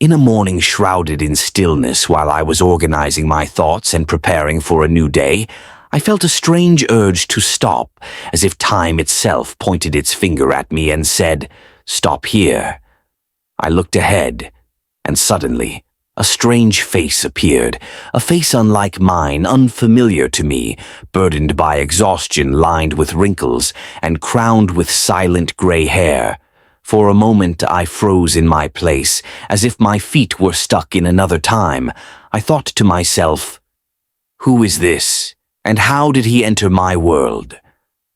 In a morning shrouded in stillness while I was organizing my thoughts and preparing for a new day, I felt a strange urge to stop, as if time itself pointed its finger at me and said, "Stop here." I looked ahead, and suddenly, a strange face appeared, a face unlike mine, unfamiliar to me, burdened by exhaustion, lined with wrinkles, and crowned with silent gray hair. For a moment I froze in my place, as if my feet were stuck in another time. I thought to myself, "Who is this, and how did he enter my world?"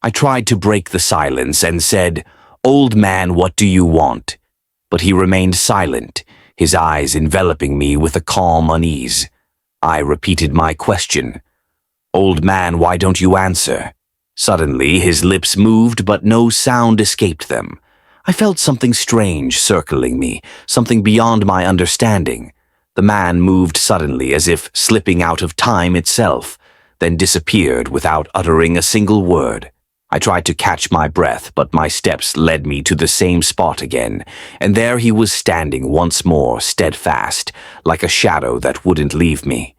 I tried to break the silence and said, "Old man, what do you want?" But he remained silent, his eyes enveloping me with a calm unease. I repeated my question. "Old man, why don't you answer?" Suddenly his lips moved, but no sound escaped them. I felt something strange circling me, something beyond my understanding. The man moved suddenly, as if slipping out of time itself, then disappeared without uttering a single word. I tried to catch my breath, but my steps led me to the same spot again, and there he was standing once more, steadfast, like a shadow that wouldn't leave me.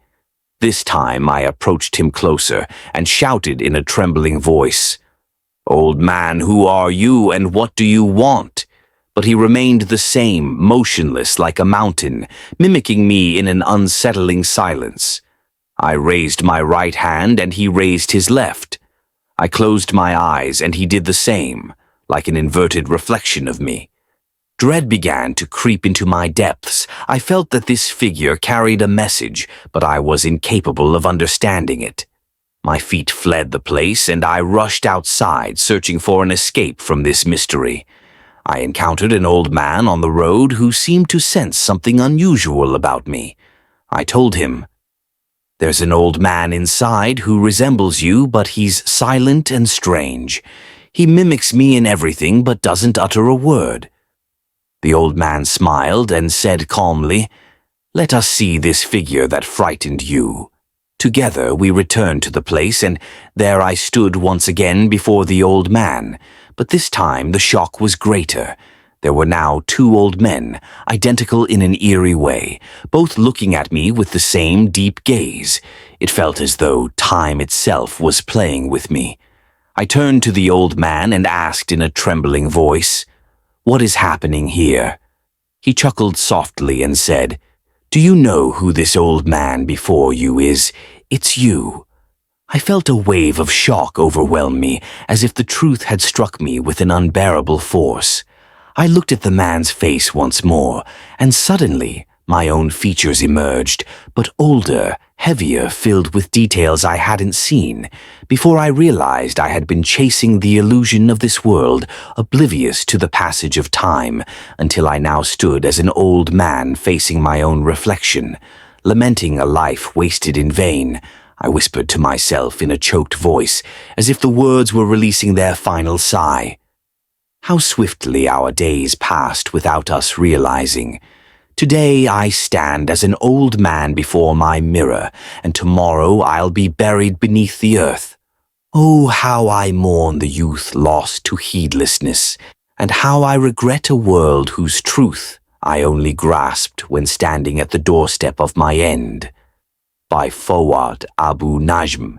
This time I approached him closer and shouted in a trembling voice, "Old man, who are you and what do you want?" But he remained the same, motionless like a mountain, mimicking me in an unsettling silence. I raised my right hand and he raised his left. I closed my eyes and he did the same, like an inverted reflection of me. Dread began to creep into my depths. I felt that this figure carried a message, but I was incapable of understanding it. My feet fled the place, and I rushed outside, searching for an escape from this mystery. I encountered an old man on the road who seemed to sense something unusual about me. I told him, "There's an old man inside who resembles you, but he's silent and strange. He mimics me in everything, but doesn't utter a word." The old man smiled and said calmly, "Let us see this figure that frightened you." Together we returned to the place, and there I stood once again before the old man. But this time the shock was greater. There were now two old men, identical in an eerie way, both looking at me with the same deep gaze. It felt as though time itself was playing with me. I turned to the old man and asked in a trembling voice, "What is happening here?" He chuckled softly and said, "Do you know who this old man before you is? It's you." I felt a wave of shock overwhelm me, as if the truth had struck me with an unbearable force. I looked at the man's face once more, and suddenly my own features emerged, but older, heavier, filled with details I hadn't seen. Before I realized I had been chasing the illusion of this world, oblivious to the passage of time, until I now stood as an old man facing my own reflection, lamenting a life wasted in vain. I whispered to myself in a choked voice, as if the words were releasing their final sigh. How swiftly our days passed without us realizing. Today I stand as an old man before my mirror, and tomorrow I'll be buried beneath the earth. Oh, how I mourn the youth lost to heedlessness, and how I regret a world whose truth I only grasped when standing at the doorstep of my end. By Fawad Abu Najm.